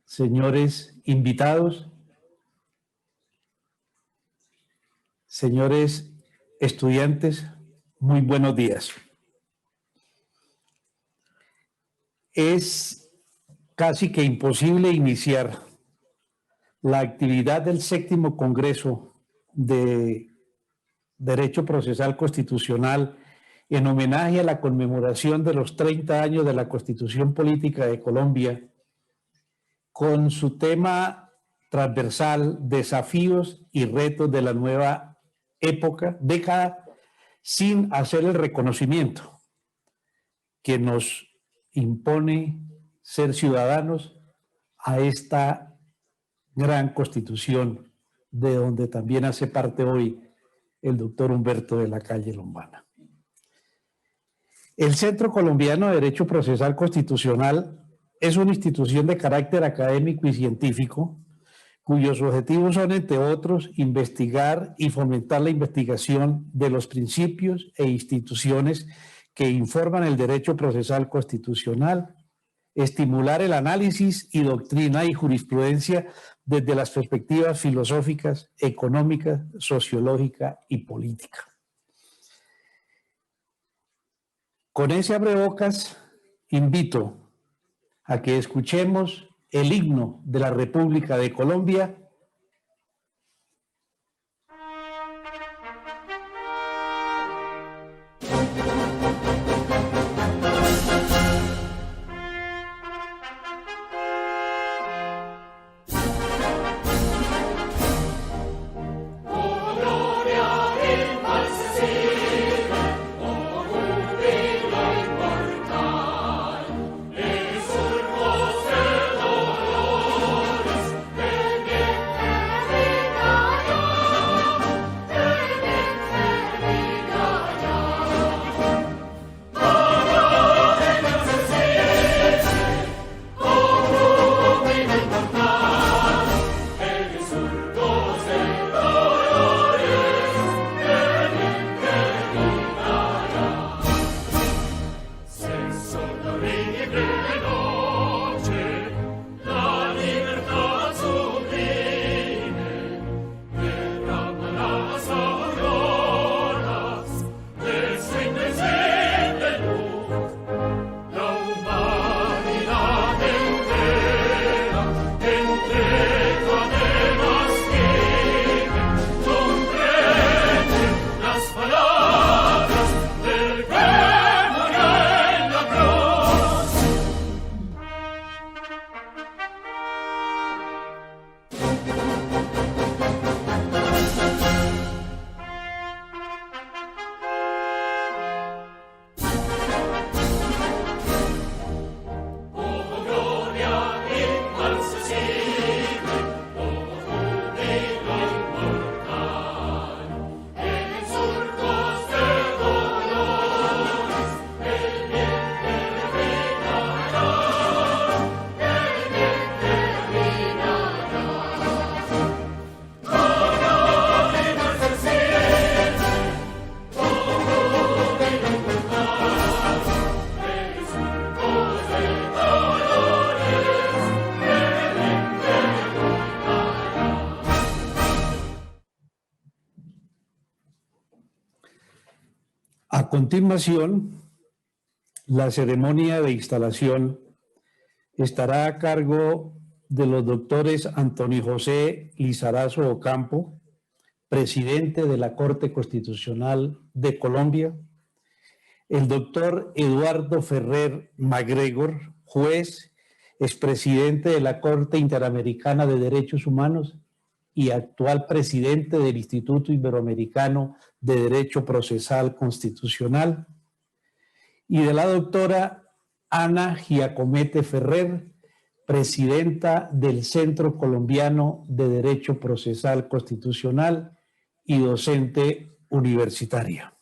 señores invitados, señores estudiantes, muy buenos días. Es casi que imposible iniciar la actividad del 7º Congreso de Derecho Procesal Constitucional en homenaje a la conmemoración de los 30 años de la Constitución Política de Colombia, con su tema transversal, desafíos y retos de la nueva década, sin hacer el reconocimiento que nos impone ser ciudadanos a esta gran Constitución, de donde también hace parte hoy el doctor Humberto de la Calle Lombana. El Centro Colombiano de Derecho Procesal Constitucional es una institución de carácter académico y científico, cuyos objetivos son, entre otros, investigar y fomentar la investigación de los principios e instituciones que informan el derecho procesal constitucional, estimular el análisis y doctrina y jurisprudencia desde las perspectivas filosóficas, económicas, sociológica y política. Con ese abrebocas, invito a que escuchemos el himno de la República de Colombia. A continuación, la ceremonia de instalación estará a cargo de los doctores Antonio José Lizarazo Ocampo, presidente de la Corte Constitucional de Colombia, el doctor Eduardo Ferrer MacGregor, juez, expresidente de la Corte Interamericana de Derechos Humanos y actual presidente del Instituto Iberoamericano de Derecho Procesal Constitucional, y de la doctora Ana Giacomete Ferrer, presidenta del Centro Colombiano de Derecho Procesal Constitucional y docente universitaria.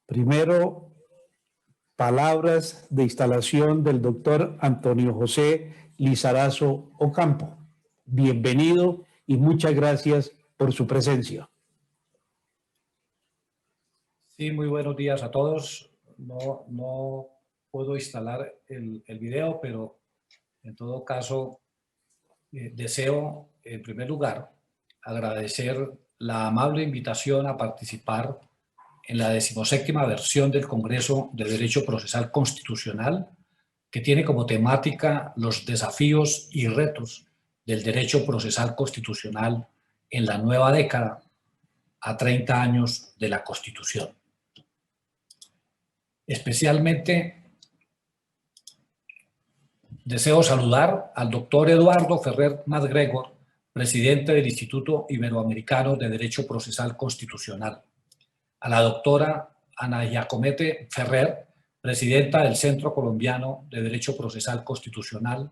Primero, palabras de instalación del doctor Antonio José Lizarazo Ocampo. Bienvenido y muchas gracias por su presencia. Sí, muy buenos días a todos. No puedo instalar el video, pero En todo caso, deseo, en primer lugar, agradecer la amable invitación a participar en la 17ª versión del Congreso de Derecho Procesal Constitucional, que tiene como temática los desafíos y retos del derecho procesal constitucional en la nueva década, a 30 años de la Constitución. Especialmente deseo saludar al doctor Eduardo Ferrer MacGregor, presidente del Instituto Iberoamericano de Derecho Procesal Constitucional, a la doctora Ana Giacomete Ferrer, presidenta del Centro Colombiano de Derecho Procesal Constitucional,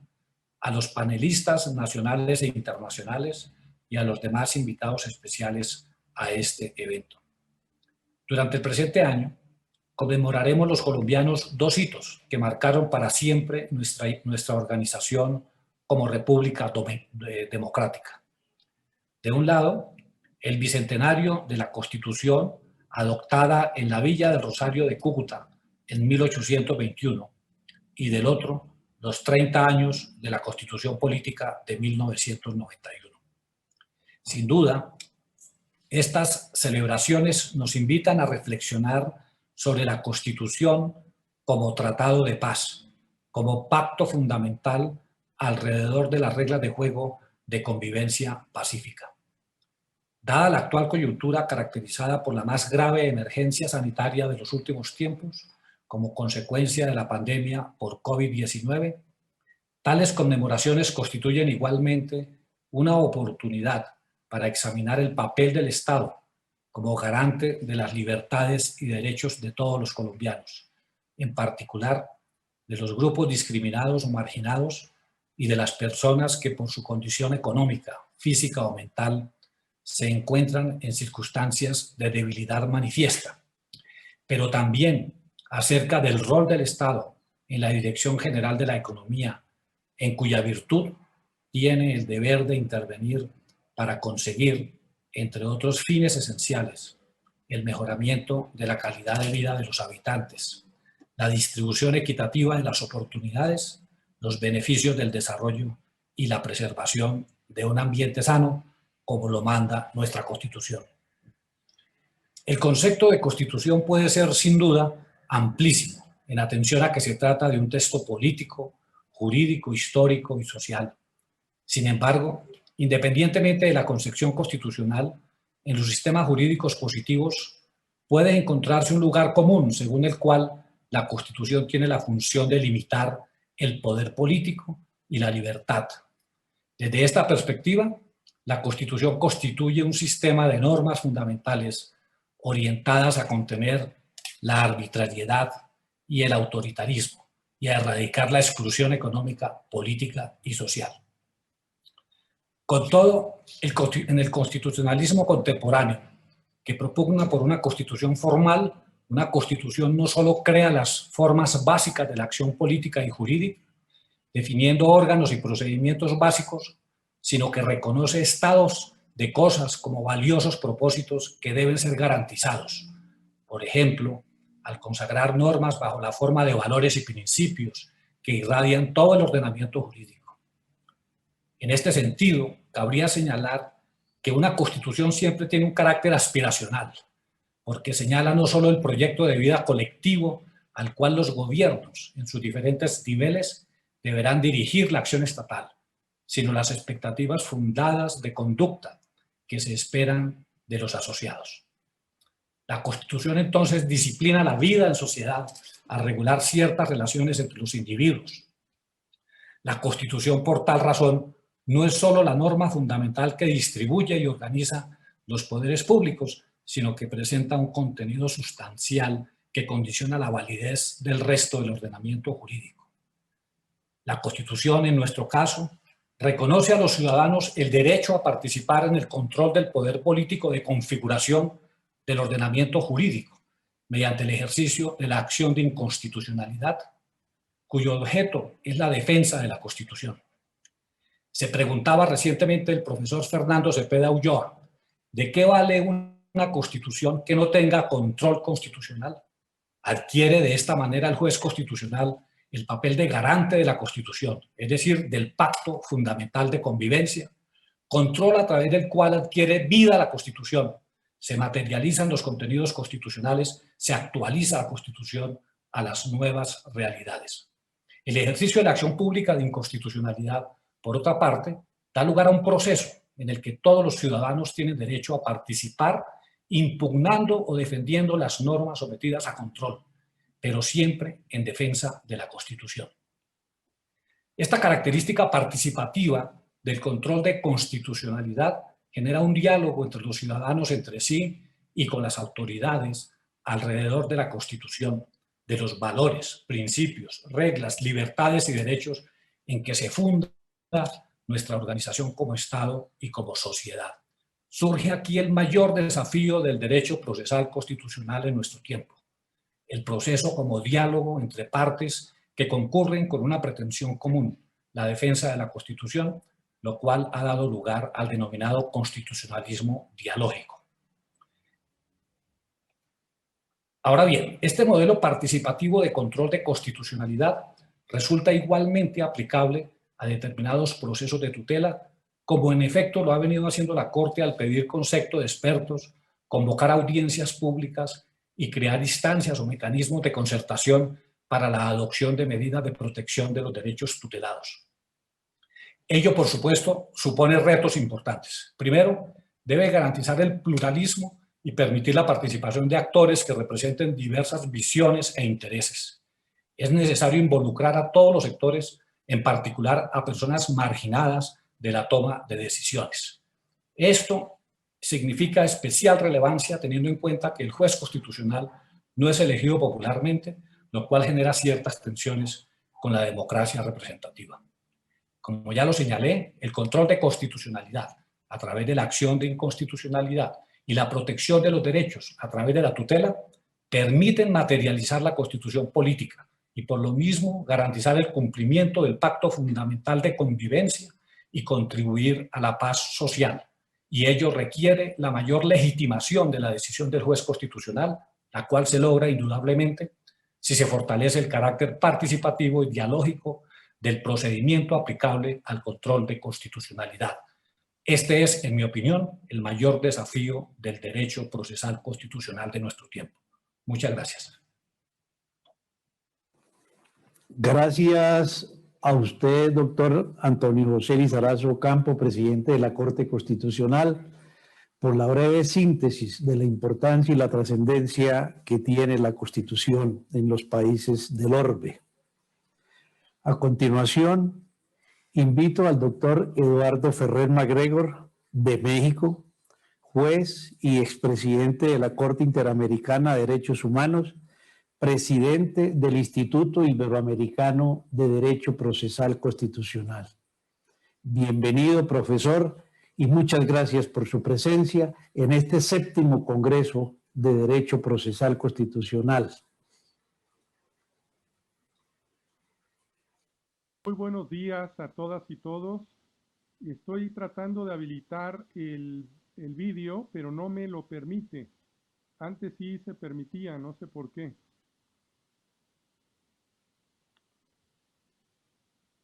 a los panelistas nacionales e internacionales y a los demás invitados especiales a este evento. Durante el presente año, conmemoraremos los colombianos dos hitos que marcaron para siempre nuestra organización como república democrática. De un lado, el bicentenario de la Constitución adoptada en la Villa del Rosario de Cúcuta en 1821 y del otro, los 30 años de la Constitución Política de 1991. Sin duda, estas celebraciones nos invitan a reflexionar sobre la Constitución como tratado de paz, como pacto fundamental alrededor de las reglas de juego de convivencia pacífica. Dada la actual coyuntura caracterizada por la más grave emergencia sanitaria de los últimos tiempos, como consecuencia de la pandemia por COVID-19, tales conmemoraciones constituyen igualmente una oportunidad para examinar el papel del Estado como garante de las libertades y derechos de todos los colombianos, en particular de los grupos discriminados o marginados y de las personas que por su condición económica, física o mental se encuentran en circunstancias de debilidad manifiesta, pero también acerca del rol del Estado en la Dirección General de la Economía, en cuya virtud tiene el deber de intervenir para conseguir, entre otros fines esenciales, el mejoramiento de la calidad de vida de los habitantes, la distribución equitativa de las oportunidades, los beneficios del desarrollo y la preservación de un ambiente sano, como lo manda nuestra Constitución. El concepto de Constitución puede ser, sin duda, amplísimo, en atención a que se trata de un texto político, jurídico, histórico y social. Sin embargo, independientemente de la concepción constitucional, en los sistemas jurídicos positivos puede encontrarse un lugar común según el cual la Constitución tiene la función de limitar el poder político y la libertad. Desde esta perspectiva, la Constitución constituye un sistema de normas fundamentales orientadas a contener la arbitrariedad y el autoritarismo y a erradicar la exclusión económica, política y social. Con todo, en el constitucionalismo contemporáneo, que propugna por una constitución formal, una constitución no solo crea las formas básicas de la acción política y jurídica, definiendo órganos y procedimientos básicos, sino que reconoce estados de cosas como valiosos propósitos que deben ser garantizados. Por ejemplo, al consagrar normas bajo la forma de valores y principios que irradian todo el ordenamiento jurídico. En este sentido, cabría señalar que una constitución siempre tiene un carácter aspiracional, porque señala no solo el proyecto de vida colectivo al cual los gobiernos, en sus diferentes niveles, deberán dirigir la acción estatal, sino las expectativas fundadas de conducta que se esperan de los asociados. La Constitución entonces disciplina la vida en sociedad al regular ciertas relaciones entre los individuos. La Constitución, por tal razón, no es solo la norma fundamental que distribuye y organiza los poderes públicos, sino que presenta un contenido sustancial que condiciona la validez del resto del ordenamiento jurídico. La Constitución, en nuestro caso, reconoce a los ciudadanos el derecho a participar en el control del poder político de configuración del ordenamiento jurídico, mediante el ejercicio de la acción de inconstitucionalidad, cuyo objeto es la defensa de la Constitución. Se preguntaba recientemente el profesor Fernando Cepeda Ulloa, ¿de qué vale una Constitución que no tenga control constitucional? ¿Adquiere de esta manera el juez constitucional el papel de garante de la Constitución, es decir, del pacto fundamental de convivencia, control a través del cual adquiere vida la Constitución, se materializan los contenidos constitucionales, se actualiza la Constitución a las nuevas realidades. El ejercicio de la acción pública de inconstitucionalidad, por otra parte, da lugar a un proceso en el que todos los ciudadanos tienen derecho a participar impugnando o defendiendo las normas sometidas a control, pero siempre en defensa de la Constitución. Esta característica participativa del control de constitucionalidad genera un diálogo entre los ciudadanos entre sí y con las autoridades alrededor de la Constitución, de los valores, principios, reglas, libertades y derechos en que se funda nuestra organización como Estado y como sociedad. Surge aquí el mayor desafío del derecho procesal constitucional en nuestro tiempo, el proceso como diálogo entre partes que concurren con una pretensión común, la defensa de la Constitución, lo cual ha dado lugar al denominado constitucionalismo dialógico. Ahora bien, este modelo participativo de control de constitucionalidad resulta igualmente aplicable a determinados procesos de tutela, como en efecto lo ha venido haciendo la Corte al pedir concepto de expertos, convocar audiencias públicas y crear instancias o mecanismos de concertación para la adopción de medidas de protección de los derechos tutelados. Ello, por supuesto, supone retos importantes. Primero, debe garantizar el pluralismo y permitir la participación de actores que representen diversas visiones e intereses. Es necesario involucrar a todos los sectores, en particular a personas marginadas de la toma de decisiones. Esto significa especial relevancia teniendo en cuenta que el juez constitucional no es elegido popularmente, lo cual genera ciertas tensiones con la democracia representativa. Como ya lo señalé, el control de constitucionalidad a través de la acción de inconstitucionalidad y la protección de los derechos a través de la tutela permiten materializar la Constitución política y por lo mismo garantizar el cumplimiento del pacto fundamental de convivencia y contribuir a la paz social. Y ello requiere la mayor legitimación de la decisión del juez constitucional, la cual se logra indudablemente si se fortalece el carácter participativo y dialógico del procedimiento aplicable al control de constitucionalidad. Este es, en mi opinión, el mayor desafío del derecho procesal constitucional de nuestro tiempo. Muchas gracias. Gracias a usted, doctor Antonio José Lizarazo Campo, presidente de la Corte Constitucional, por la breve síntesis de la importancia y la trascendencia que tiene la Constitución en los países del orbe. A continuación, invito al doctor Eduardo Ferrer MacGregor, de México, juez y expresidente de la Corte Interamericana de Derechos Humanos, presidente del Instituto Iberoamericano de Derecho Procesal Constitucional. Bienvenido, profesor, y muchas gracias por su presencia en este 7º Congreso de Derecho Procesal Constitucional. Muy buenos días a todas y todos. Estoy tratando de habilitar el vídeo, pero no me lo permite. Antes sí se permitía, no sé por qué.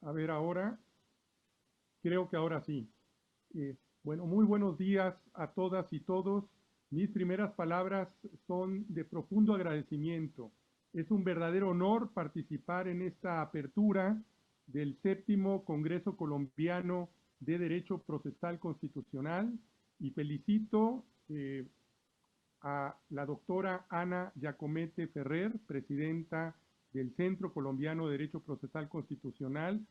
A ver ahora, creo que ahora sí. Bueno, muy buenos días a todas y todos. Mis primeras palabras son de profundo agradecimiento. Es un verdadero honor participar en esta apertura del 7º Congreso Colombiano de Derecho Procesal Constitucional y felicito a la doctora Ana Giacomete Ferrer, presidenta del Centro Colombiano de Derecho Procesal Constitucional,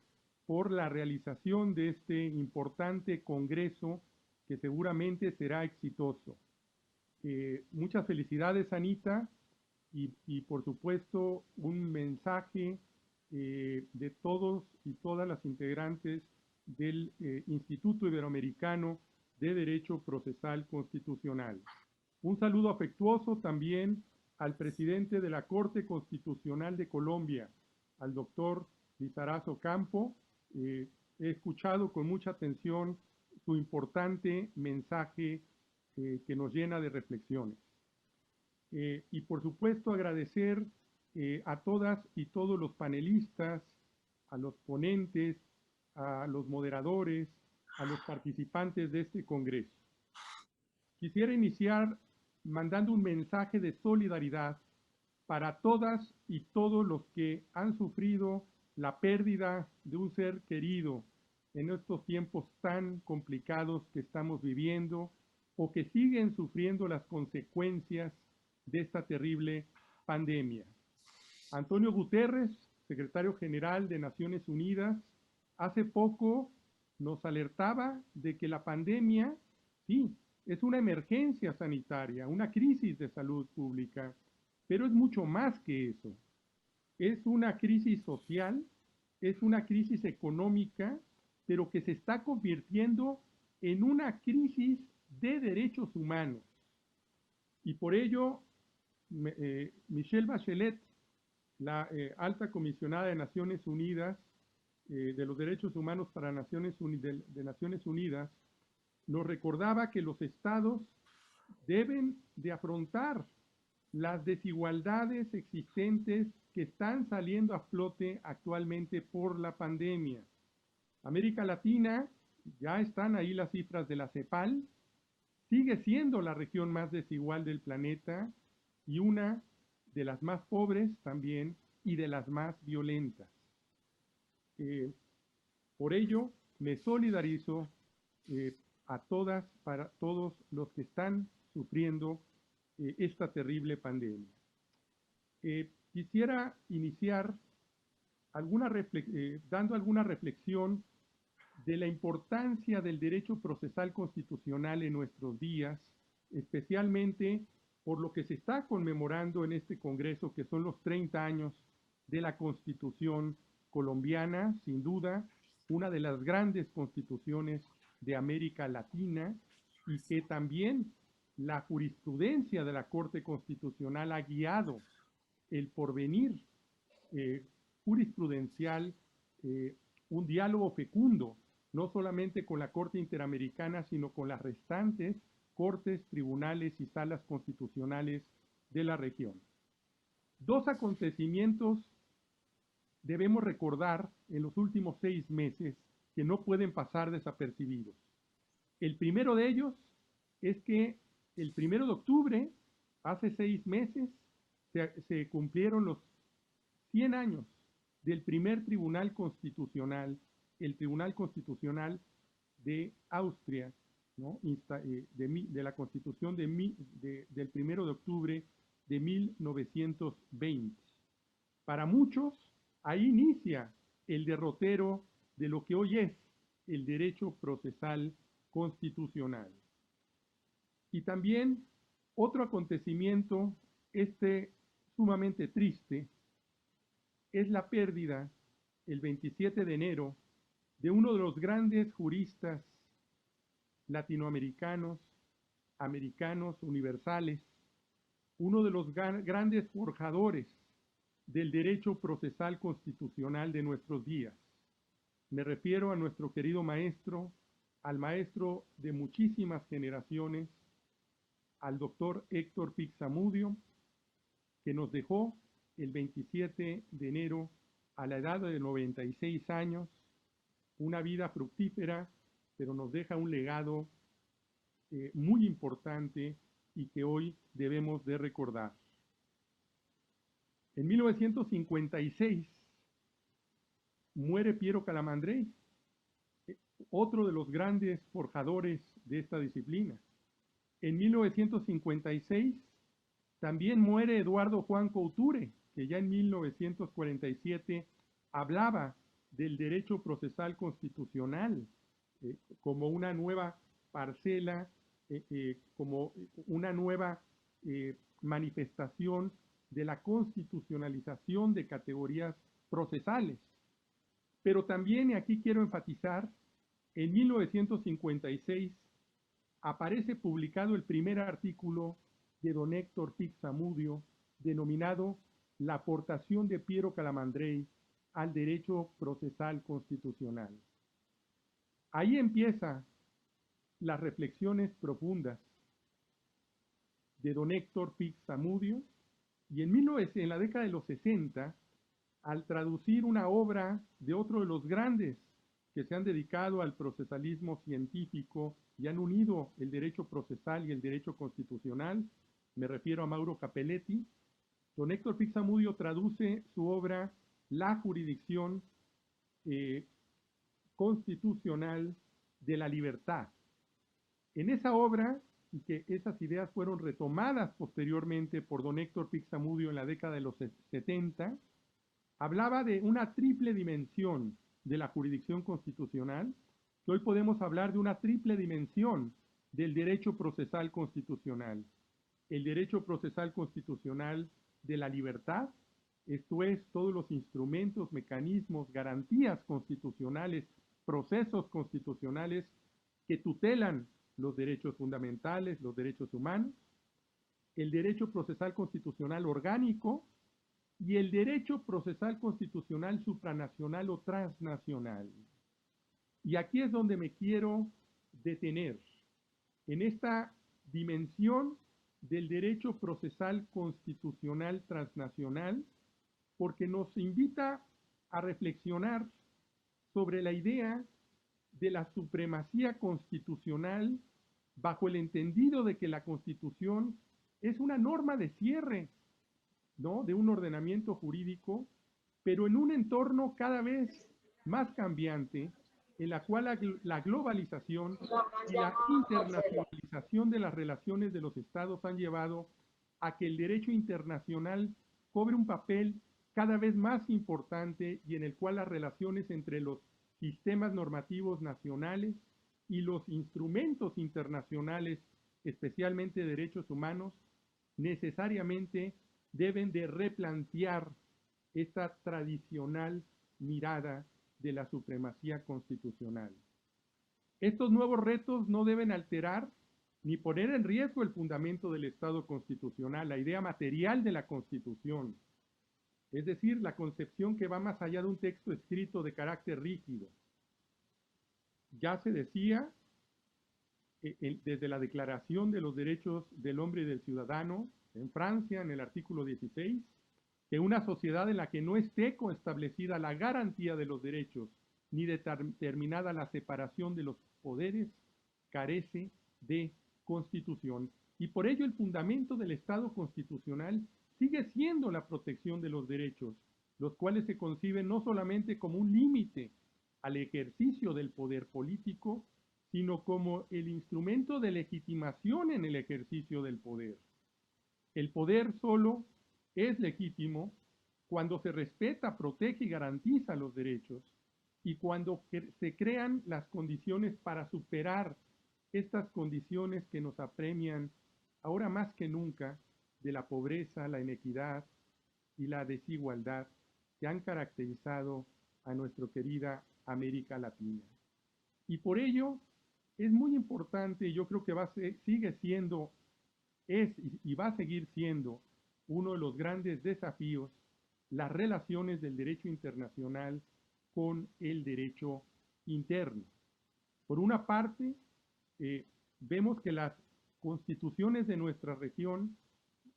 por la realización de este importante congreso que seguramente será exitoso. Muchas felicidades, Anita, y por supuesto un mensaje de todos y todas las integrantes del Instituto Iberoamericano de Derecho Procesal Constitucional. Un saludo afectuoso también al presidente de la Corte Constitucional de Colombia, al doctor Lizarazo Campo. He escuchado con mucha atención su importante mensaje que nos llena de reflexiones. Y por supuesto agradecer a todas y todos los panelistas, a los ponentes, a los moderadores, a los participantes de este congreso. Quisiera iniciar mandando un mensaje de solidaridad para todas y todos los que han sufrido la pérdida de un ser querido en estos tiempos tan complicados que estamos viviendo o que siguen sufriendo las consecuencias de esta terrible pandemia. Antonio Guterres, secretario general de Naciones Unidas, hace poco nos alertaba de que la pandemia, sí, es una emergencia sanitaria, una crisis de salud pública, pero es mucho más que eso. Es una crisis social, es una crisis económica, pero que se está convirtiendo en una crisis de derechos humanos. Y por ello, Michelle Bachelet, la alta comisionada de Naciones Unidas, de los Derechos Humanos para de Naciones Unidas, nos recordaba que los estados deben de afrontar las desigualdades existentes que están saliendo a flote actualmente por la pandemia. América Latina, ya están ahí las cifras de la CEPAL, sigue siendo la región más desigual del planeta y una de las más pobres también y de las más violentas. Por ello, me solidarizo para todos los que están sufriendo esta terrible pandemia. Quisiera iniciar dando alguna reflexión de la importancia del derecho procesal constitucional en nuestros días, especialmente por lo que se está conmemorando en este Congreso, que son los 30 años de la Constitución colombiana, sin duda, una de las grandes constituciones de América Latina, y que también la jurisprudencia de la Corte Constitucional ha guiado el porvenir jurisprudencial, un diálogo fecundo, no solamente con la Corte Interamericana, sino con las restantes cortes, tribunales y salas constitucionales de la región. Dos acontecimientos debemos recordar en los últimos 6 meses que no pueden pasar desapercibidos. El primero de ellos es que el 1 de octubre, hace 6 meses, se cumplieron los 100 años del primer Tribunal Constitucional, el Tribunal Constitucional de Austria, ¿no? De la Constitución del 1 de octubre de 1920. Para muchos, ahí inicia el derrotero de lo que hoy es el derecho procesal constitucional. Y también otro acontecimiento, sumamente triste, es la pérdida, el 27 de enero, de uno de los grandes juristas latinoamericanos, americanos, universales, uno de los grandes forjadores del derecho procesal constitucional de nuestros días. Me refiero a nuestro querido maestro, al maestro de muchísimas generaciones, al doctor Héctor Pixamudio, que nos dejó el 27 de enero a la edad de 96 años, una vida fructífera, pero nos deja un legado muy importante y que hoy debemos de recordar. En 1956 muere Piero Calamandrei, otro de los grandes forjadores de esta disciplina. En 1956 también muere Eduardo Juan Couture, que ya en 1947 hablaba del derecho procesal constitucional como una nueva parcela, como una nueva manifestación de la constitucionalización de categorías procesales. Pero también, y aquí quiero enfatizar, en 1956 aparece publicado el primer artículo de don Héctor Pixamudio, denominado La aportación de Piero Calamandrei al derecho procesal constitucional. Ahí empiezan las reflexiones profundas de don Héctor Pixamudio Y en la década de los 60, al traducir una obra de otro de los grandes que se han dedicado al procesalismo científico y han unido el derecho procesal y el derecho constitucional, me refiero a Mauro Capelletti, don Héctor Pixamudio traduce su obra La jurisdicción constitucional de la libertad. En esa obra, y que esas ideas fueron retomadas posteriormente por don Héctor Pixamudio en la década de los 70, hablaba de una triple dimensión de la jurisdicción constitucional, que hoy podemos hablar de una triple dimensión del derecho procesal constitucional. El derecho procesal constitucional de la libertad, esto es, todos los instrumentos, mecanismos, garantías constitucionales, procesos constitucionales que tutelan los derechos fundamentales, los derechos humanos, el derecho procesal constitucional orgánico y el derecho procesal constitucional supranacional o transnacional. Y aquí es donde me quiero detener, en esta dimensión del derecho procesal constitucional transnacional, porque nos invita a reflexionar sobre la idea de la supremacía constitucional bajo el entendido de que la Constitución es una norma de cierre, ¿no?, de un ordenamiento jurídico, pero en un entorno cada vez más cambiante, en la cual la globalización y la internacionalización de las relaciones de los estados han llevado a que el derecho internacional cobre un papel cada vez más importante y en el cual las relaciones entre los sistemas normativos nacionales y los instrumentos internacionales, especialmente derechos humanos, necesariamente deben de replantear esta tradicional mirada de la supremacía constitucional. Estos nuevos retos no deben alterar ni poner en riesgo el fundamento del Estado constitucional, la idea material de la Constitución, es decir, la concepción que va más allá de un texto escrito de carácter rígido. Ya se decía desde la Declaración de los Derechos del Hombre y del Ciudadano, en Francia, en el artículo 16, que una sociedad en la que no esté establecida la garantía de los derechos ni determinada la separación de los poderes, carece de constitución. Y por ello el fundamento del Estado constitucional sigue siendo la protección de los derechos, los cuales se conciben no solamente como un límite al ejercicio del poder político, sino como el instrumento de legitimación en el ejercicio del poder. El poder solo es legítimo cuando se respeta, protege y garantiza los derechos y cuando se crean las condiciones para superar estas condiciones que nos apremian ahora más que nunca de la pobreza, la inequidad y la desigualdad que han caracterizado a nuestra querida América Latina. Y por ello es muy importante, yo creo que sigue siendo, es y va a seguir siendo uno de los grandes desafíos, las relaciones del derecho internacional con el derecho interno. Por una parte, vemos que las constituciones de nuestra región,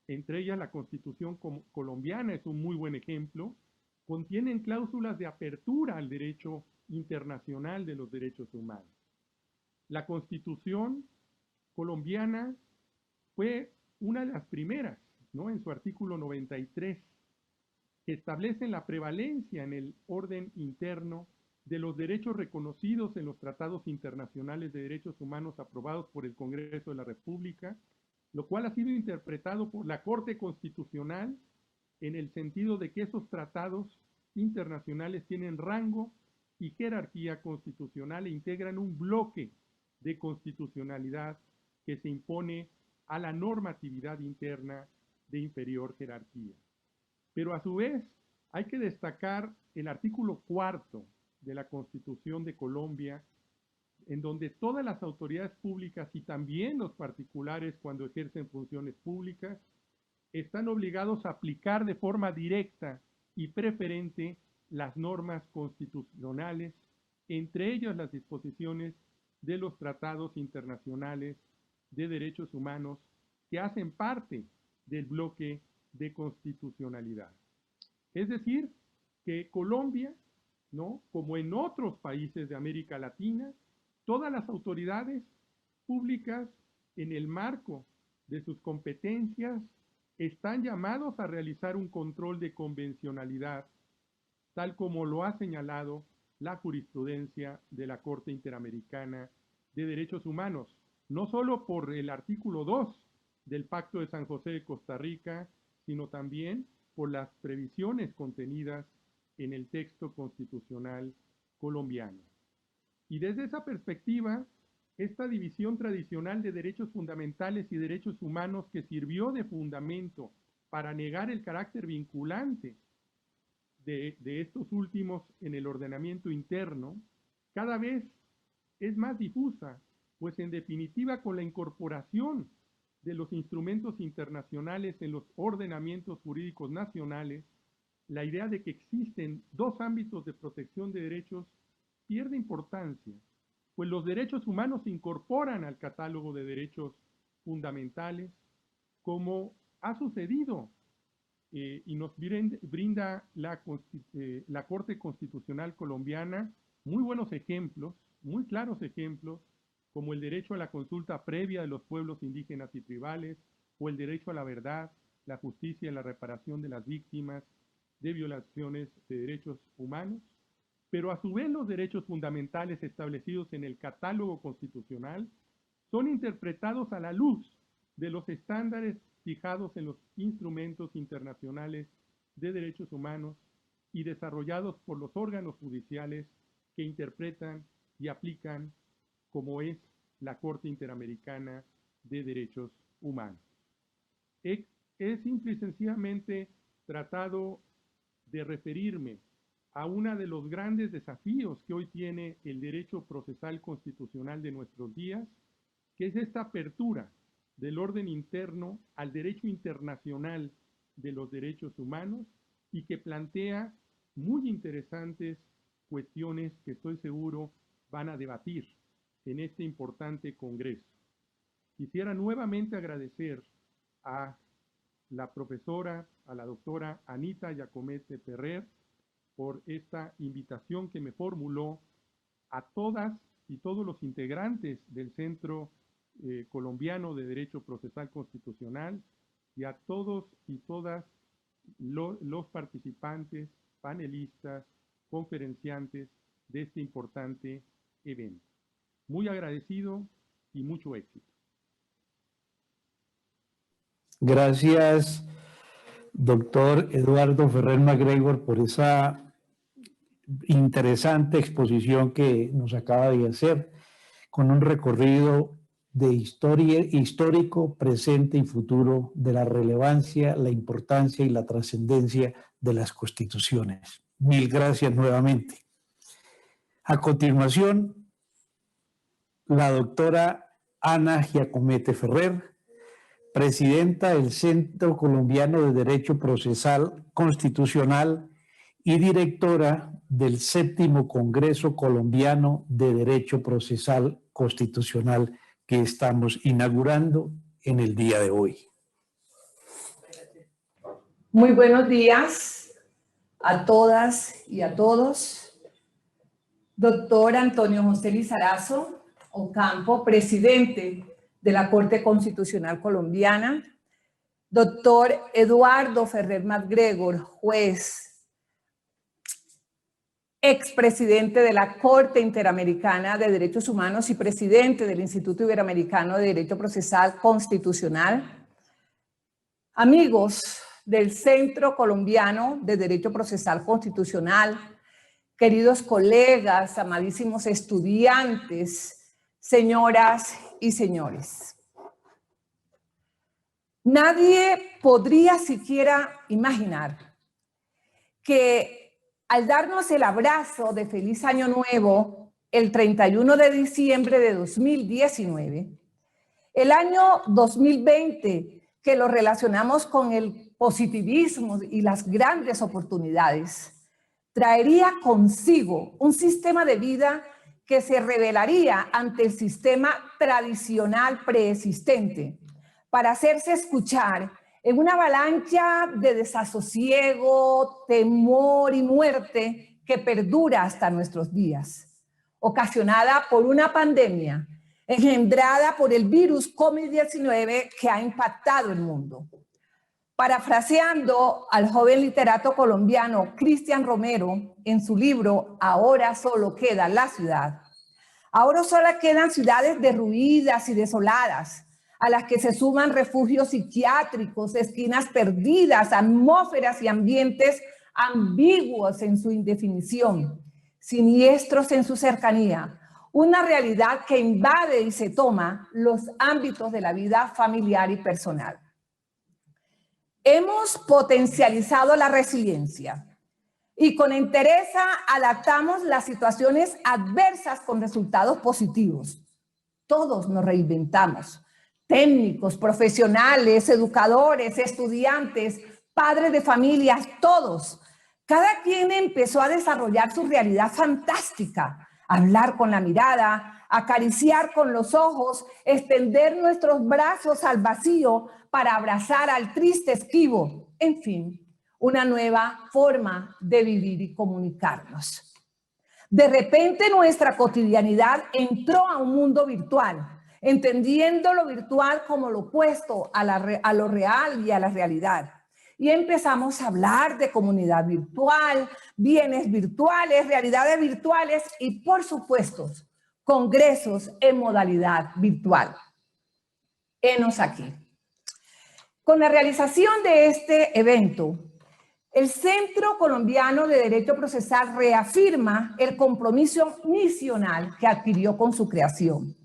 entre ellas la Constitución colombiana es un muy buen ejemplo, contienen cláusulas de apertura al derecho internacional de los derechos humanos. La Constitución colombiana fue una de las primeras, ¿no?, en su artículo 93, que establecen la prevalencia en el orden interno de los derechos reconocidos en los tratados internacionales de derechos humanos aprobados por el Congreso de la República, lo cual ha sido interpretado por la Corte Constitucional en el sentido de que esos tratados internacionales tienen rango y jerarquía constitucional e integran un bloque de constitucionalidad que se impone a la normatividad interna de inferior jerarquía. Pero a su vez hay que destacar el artículo 4 de la Constitución de Colombia, en donde todas las autoridades públicas y también los particulares cuando ejercen funciones públicas están obligados a aplicar de forma directa y preferente las normas constitucionales, entre ellas las disposiciones de los tratados internacionales de derechos humanos que hacen parte del bloque de constitucionalidad. Es decir, que Colombia, ¿no?, como en otros países de América Latina, todas las autoridades públicas, en el marco de sus competencias, están llamados a realizar un control de convencionalidad, tal como lo ha señalado la jurisprudencia de la Corte Interamericana de Derechos Humanos, no solo por el artículo 2 del Pacto de San José de Costa Rica, sino también por las previsiones contenidas en el texto constitucional colombiano. Y desde esa perspectiva, esta división tradicional de derechos fundamentales y derechos humanos, que sirvió de fundamento para negar el carácter vinculante de estos últimos en el ordenamiento interno, cada vez es más difusa, pues en definitiva, con la incorporación de los instrumentos internacionales en los ordenamientos jurídicos nacionales, la idea de que existen dos ámbitos de protección de derechos pierde importancia, pues los derechos humanos se incorporan al catálogo de derechos fundamentales, como ha sucedido y nos brinda la Corte Constitucional colombiana muy buenos ejemplos, muy claros ejemplos, como el derecho a la consulta previa de los pueblos indígenas y tribales, o el derecho a la verdad, la justicia y la reparación de las víctimas de violaciones de derechos humanos. Pero a su vez los derechos fundamentales establecidos en el catálogo constitucional son interpretados a la luz de los estándares fijados en los instrumentos internacionales de derechos humanos y desarrollados por los órganos judiciales que interpretan y aplican, como es la Corte Interamericana de Derechos Humanos. He simple y sencillamente tratado de referirme a uno de los grandes desafíos que hoy tiene el derecho procesal constitucional de nuestros días, que es esta apertura del orden interno al derecho internacional de los derechos humanos, y que plantea muy interesantes cuestiones que estoy seguro van a debatir en este importante congreso. Quisiera nuevamente agradecer a la profesora, a la doctora Anita Giacometti Ferrer, por esta invitación que me formuló, a todas y todos los integrantes del Centro Colombiano de Derecho Procesal Constitucional, y a todos y todas los participantes, panelistas, conferenciantes de este importante evento. Muy agradecido y mucho éxito. Gracias, doctor Eduardo Ferrer MacGregor, por esa interesante exposición que nos acaba de hacer, con un recorrido de historia, histórico, presente y futuro de la relevancia, la importancia y la trascendencia de las constituciones. Mil gracias nuevamente. A continuación, la doctora Ana Giacometti Ferrer, presidenta del Centro Colombiano de Derecho Procesal Constitucional y directora del 7º Congreso Colombiano de Derecho Procesal Constitucional, que estamos inaugurando en el día de hoy. Muy buenos días a todas y a todos. Doctor Antonio José Lizarazo Ocampo, presidente de la Corte Constitucional Colombiana. Doctor Eduardo Ferrer MacGregor, juez, expresidente de la Corte Interamericana de Derechos Humanos y presidente del Instituto Iberoamericano de Derecho Procesal Constitucional. Amigos del Centro Colombiano de Derecho Procesal Constitucional, queridos colegas, amadísimos estudiantes, señoras y señores. Nadie podría siquiera imaginar que al darnos el abrazo de feliz año nuevo, el 31 de diciembre de 2019, el año 2020, que lo relacionamos con el positivismo y las grandes oportunidades, traería consigo un sistema de vida que se rebelaría ante el sistema tradicional preexistente para hacerse escuchar en una avalancha de desasosiego, temor y muerte que perdura hasta nuestros días, ocasionada por una pandemia engendrada por el virus COVID-19 que ha impactado el mundo. Parafraseando al joven literato colombiano Cristian Romero en su libro Ahora solo queda la ciudad, ahora solo quedan ciudades derruidas y desoladas, a las que se suman refugios psiquiátricos, esquinas perdidas, atmósferas y ambientes ambiguos en su indefinición, siniestros en su cercanía, una realidad que invade y se toma los ámbitos de la vida familiar y personal. Hemos potencializado la resiliencia y con entereza adaptamos las situaciones adversas con resultados positivos. Todos nos reinventamos. Técnicos, profesionales, educadores, estudiantes, padres de familias, todos. Cada quien empezó a desarrollar su realidad fantástica, hablar con la mirada, acariciar con los ojos, extender nuestros brazos al vacío para abrazar al triste esquivo. En fin, una nueva forma de vivir y comunicarnos. De repente nuestra cotidianidad entró a un mundo virtual, entendiendo lo virtual como lo opuesto a lo real y a la realidad. Y empezamos a hablar de comunidad virtual, bienes virtuales, realidades virtuales y, por supuesto, congresos en modalidad virtual. Henos aquí. Con la realización de este evento, el Centro Colombiano de Derecho Procesal reafirma el compromiso misional que adquirió con su creación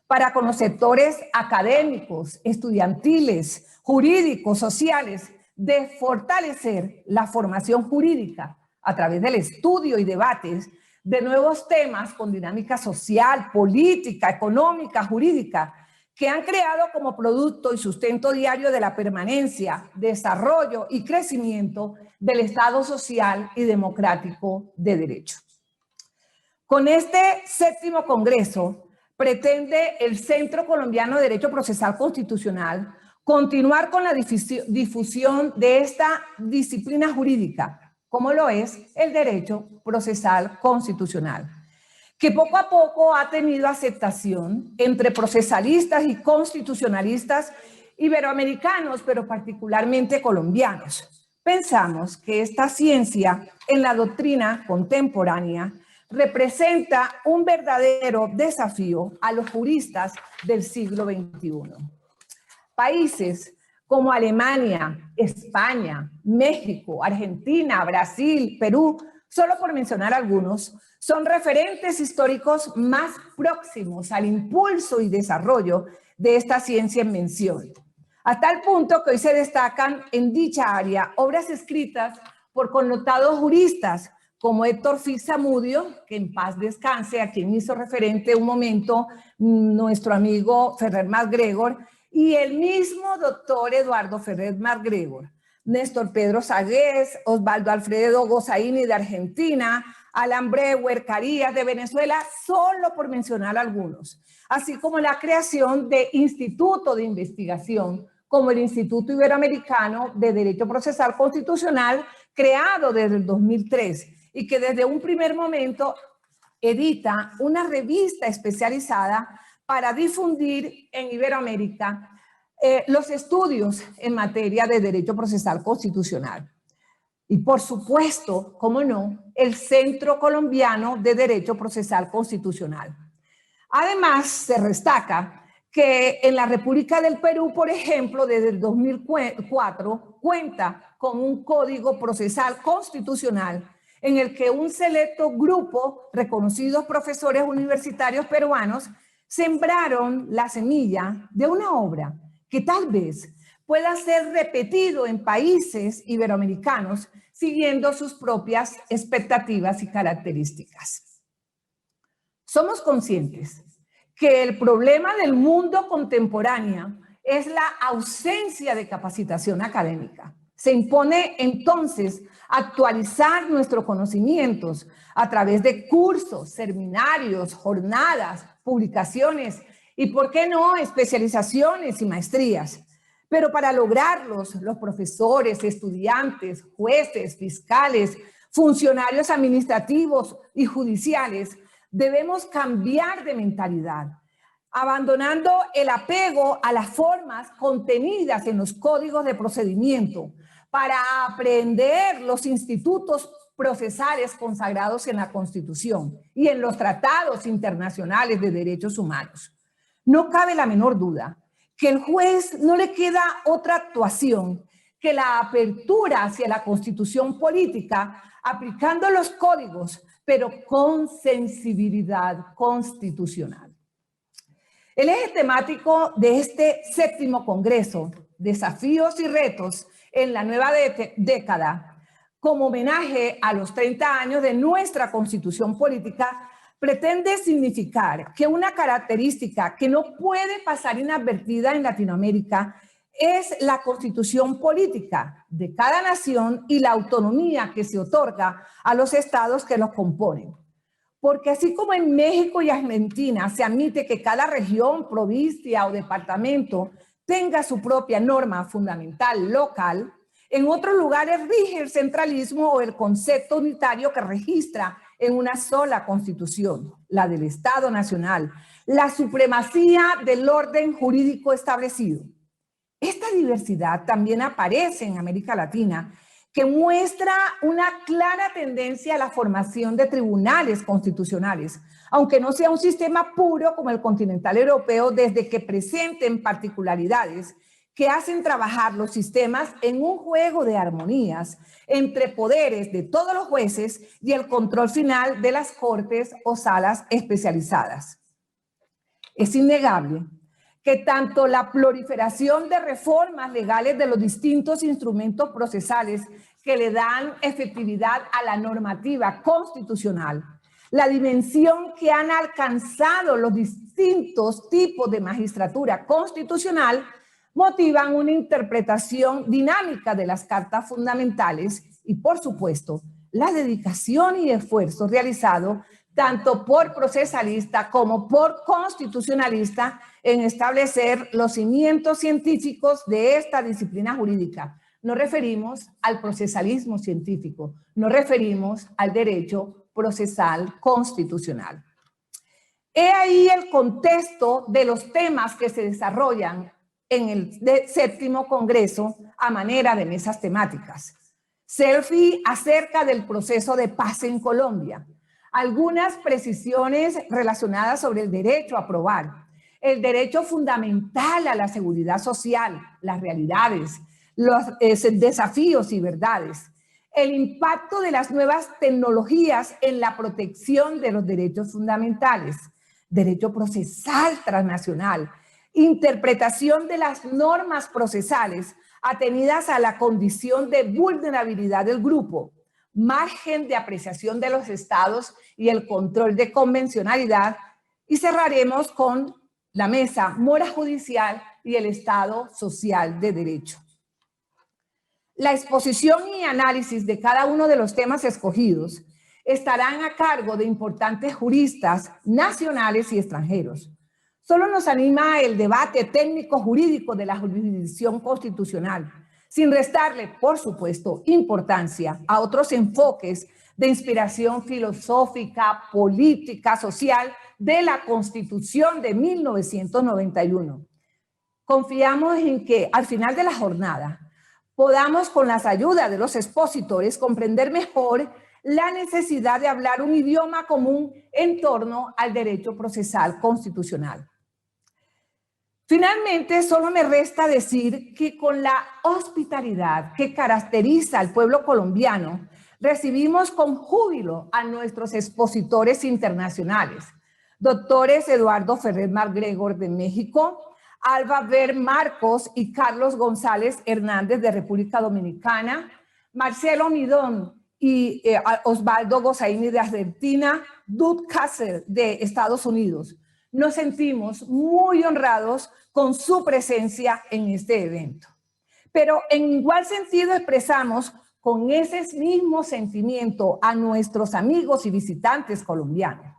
para con los sectores académicos, estudiantiles, jurídicos, sociales, de fortalecer la formación jurídica a través del estudio y debates de nuevos temas con dinámica social, política, económica, jurídica, que han creado como producto y sustento diario de la permanencia, desarrollo y crecimiento del Estado social y democrático de derecho. Con este 7º Congreso, pretende el Centro Colombiano de Derecho Procesal Constitucional continuar con la difusión de esta disciplina jurídica, como lo es el derecho procesal constitucional, que poco a poco ha tenido aceptación entre procesalistas y constitucionalistas iberoamericanos, pero particularmente colombianos. Pensamos que esta ciencia en la doctrina contemporánea representa un verdadero desafío a los juristas del siglo XXI. Países como Alemania, España, México, Argentina, Brasil, Perú, solo por mencionar algunos, son referentes históricos más próximos al impulso y desarrollo de esta ciencia en mención, a tal punto que hoy se destacan en dicha área obras escritas por connotados juristas como Héctor Fitz Zamudio, que en paz descanse, a quien hizo referente un momento nuestro amigo Ferrer MacGregor, y el mismo doctor Eduardo Ferrer MacGregor, Néstor Pedro Sagués, Osvaldo Alfredo Gozaini de Argentina, Alan Brewer Carías de Venezuela, solo por mencionar algunos, así como la creación de institutos de investigación, como el Instituto Iberoamericano de Derecho Procesal Constitucional, creado desde el 2003, y que desde un primer momento edita una revista especializada para difundir en Iberoamérica los estudios en materia de derecho procesal constitucional. Y por supuesto, cómo no, el Centro Colombiano de Derecho Procesal Constitucional. Además, se destaca que en la República del Perú, por ejemplo, desde el 2004, cuenta con un Código Procesal Constitucional en el que un selecto grupo, reconocidos profesores universitarios peruanos, sembraron la semilla de una obra que tal vez pueda ser repetido en países iberoamericanos siguiendo sus propias expectativas y características. Somos conscientes que el problema del mundo contemporáneo es la ausencia de capacitación académica. Se impone entonces actualizar nuestros conocimientos a través de cursos, seminarios, jornadas, publicaciones y, ¿por qué no?, especializaciones y maestrías. Pero para lograrlos, los profesores, estudiantes, jueces, fiscales, funcionarios administrativos y judiciales, debemos cambiar de mentalidad, abandonando el apego a las formas contenidas en los códigos de procedimiento para aprender los institutos procesales consagrados en la Constitución y en los tratados internacionales de derechos humanos. No cabe la menor duda que al juez no le queda otra actuación que la apertura hacia la Constitución política, aplicando los códigos, pero con sensibilidad constitucional. El eje temático de este 7º Congreso, Desafíos y Retos en la Nueva Década, como homenaje a los 30 años de nuestra Constitución política, pretende significar que una característica que no puede pasar inadvertida en Latinoamérica es la constitución política de cada nación y la autonomía que se otorga a los estados que los componen. Porque así como en México y Argentina se admite que cada región, provincia o departamento tenga su propia norma fundamental local, en otros lugares rige el centralismo o el concepto unitario que registra en una sola constitución, la del Estado Nacional, la supremacía del orden jurídico establecido. Esta diversidad también aparece en América Latina, que muestra una clara tendencia a la formación de tribunales constitucionales, aunque no sea un sistema puro como el continental europeo, desde que presenten particularidades que hacen trabajar los sistemas en un juego de armonías entre poderes de todos los jueces y el control final de las cortes o salas especializadas. Es innegable que tanto la proliferación de reformas legales de los distintos instrumentos procesales que le dan efectividad a la normativa constitucional, la dimensión que han alcanzado los distintos tipos de magistratura constitucional, motivan una interpretación dinámica de las cartas fundamentales y, por supuesto, la dedicación y esfuerzo realizado tanto por procesalista como por constitucionalista en establecer los cimientos científicos de esta disciplina jurídica. Nos referimos al procesalismo científico, nos referimos al derecho procesal constitucional. He ahí el contexto de los temas que se desarrollan en el 7º Congreso a manera de mesas temáticas. Selfie acerca del proceso de paz en Colombia. Algunas precisiones relacionadas sobre el derecho a probar, el derecho fundamental a la seguridad social, las realidades, los desafíos y verdades, el impacto de las nuevas tecnologías en la protección de los derechos fundamentales, derecho procesal transnacional, interpretación de las normas procesales atenidas a la condición de vulnerabilidad del grupo, margen de apreciación de los estados y el control de convencionalidad, y cerraremos con la mesa mora judicial y el Estado social de derecho. La exposición y análisis de cada uno de los temas escogidos estarán a cargo de importantes juristas nacionales y extranjeros. Solo nos anima el debate técnico-jurídico de la jurisdicción constitucional, sin restarle, por supuesto, importancia a otros enfoques de inspiración filosófica, política, social de la Constitución de 1991. Confiamos en que al final de la jornada podamos, con las ayudas de los expositores, comprender mejor la necesidad de hablar un idioma común en torno al derecho procesal constitucional. Finalmente, solo me resta decir que con la hospitalidad que caracteriza al pueblo colombiano, recibimos con júbilo a nuestros expositores internacionales, doctores Eduardo Ferrer MacGregor de México, Alba Ver Marcos y Carlos González Hernández de República Dominicana, Marcelo Midón y Osvaldo Gozaini de Argentina, Dud Kasser de Estados Unidos. Nos sentimos muy honrados con su presencia en este evento. Pero en igual sentido expresamos con ese mismo sentimiento a nuestros amigos y visitantes colombianos.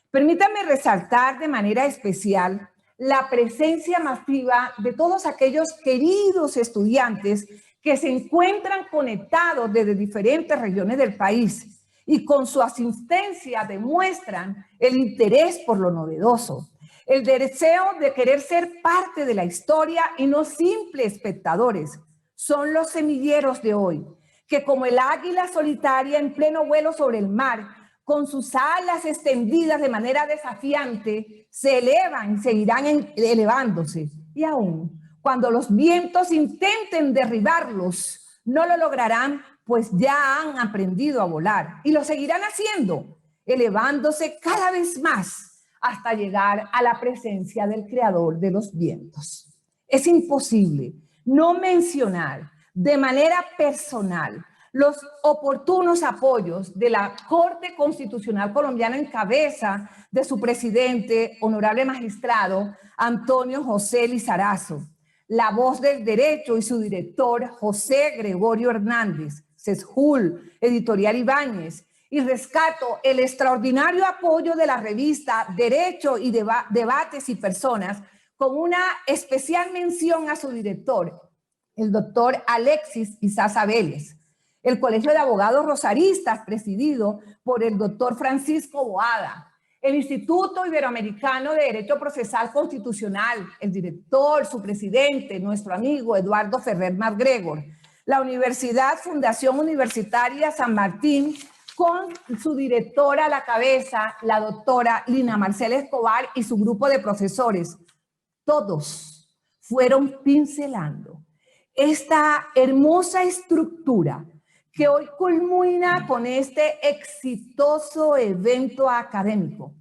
Permítanme resaltar de manera especial la presencia masiva de todos aquellos queridos estudiantes que se encuentran conectados desde diferentes regiones del país y con su asistencia demuestran el interés por lo novedoso, el deseo de querer ser parte de la historia y no simples espectadores. Son los semilleros de hoy, que como el águila solitaria en pleno vuelo sobre el mar, con sus alas extendidas de manera desafiante, se elevan y seguirán elevándose. Y aún, cuando los vientos intenten derribarlos, no lo lograrán, pues ya han aprendido a volar. Y lo seguirán haciendo, elevándose cada vez más hasta llegar a la presencia del Creador de los vientos. Es imposible no mencionar de manera personal los oportunos apoyos de la Corte Constitucional Colombiana en cabeza de su presidente, honorable magistrado Antonio José Lizarazo, la voz del derecho y su director José Gregorio Hernández, CESJUL, Editorial Ibáñez, y rescato el extraordinario apoyo de la revista Derecho y Debates y Personas, con una especial mención a su director, el doctor Alexis Izaza Vélez, el Colegio de Abogados Rosaristas, presidido por el doctor Francisco Boada, el Instituto Iberoamericano de Derecho Procesal Constitucional, el director, su presidente, nuestro amigo Eduardo Ferrer MacGregor, la Universidad Fundación Universitaria San Martín, con su directora a la cabeza, la doctora Lina Marcela Escobar y su grupo de profesores. Todos fueron pincelando esta hermosa estructura que hoy culmina con este exitoso evento académico.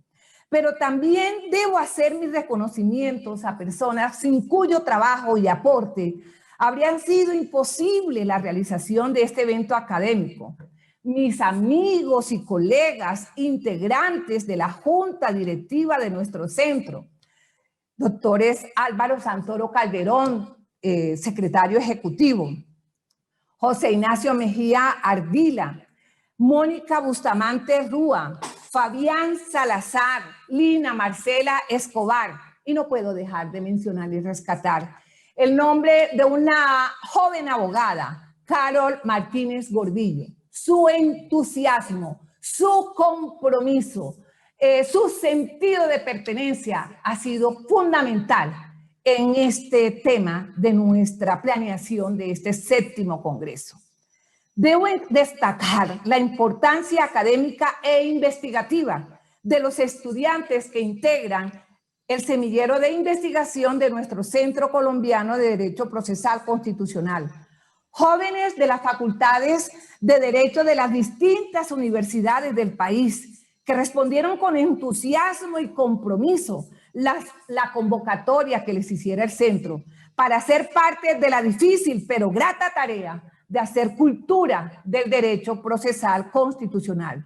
Pero también debo hacer mis reconocimientos a personas sin cuyo trabajo y aporte habrían sido imposible la realización de este evento académico. Mis amigos y colegas integrantes de la Junta Directiva de nuestro centro, doctores Álvaro Santoro Calderón, secretario ejecutivo, José Ignacio Mejía Ardila, Mónica Bustamante Rúa, Fabián Salazar, Lina Marcela Escobar, y no puedo dejar de mencionar y rescatar el nombre de una joven abogada, Carol Martínez Gordillo. Su entusiasmo, su compromiso, su sentido de pertenencia ha sido fundamental en este tema de nuestra planeación de este 7º Congreso. Debo destacar la importancia académica e investigativa de los estudiantes que integran el semillero de investigación de nuestro Centro Colombiano de Derecho Procesal Constitucional. Jóvenes de las facultades de Derecho de las distintas universidades del país que respondieron con entusiasmo y compromiso la convocatoria que les hiciera el centro para ser parte de la difícil pero grata tarea de hacer cultura del derecho procesal constitucional.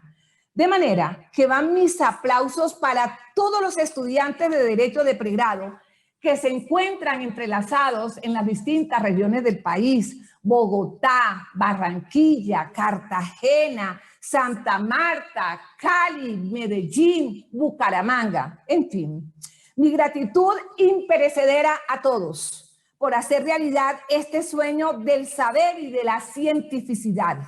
De manera que van mis aplausos para todos los estudiantes de Derecho de pregrado que se encuentran entrelazados en las distintas regiones del país: Bogotá, Barranquilla, Cartagena, Santa Marta, Cali, Medellín, Bucaramanga, en fin. Mi gratitud imperecedera a todos por hacer realidad este sueño del saber y de la cientificidad.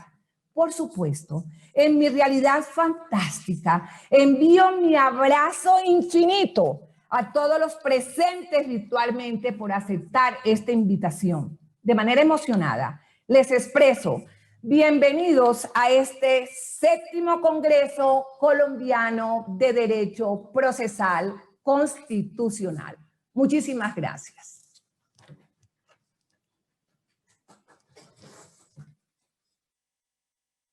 Por supuesto, en mi realidad fantástica, envío mi abrazo infinito a todos los presentes virtualmente por aceptar esta invitación. De manera emocionada, les expreso bienvenidos a este 7º Congreso Colombiano de Derecho Procesal Constitucional. Muchísimas gracias.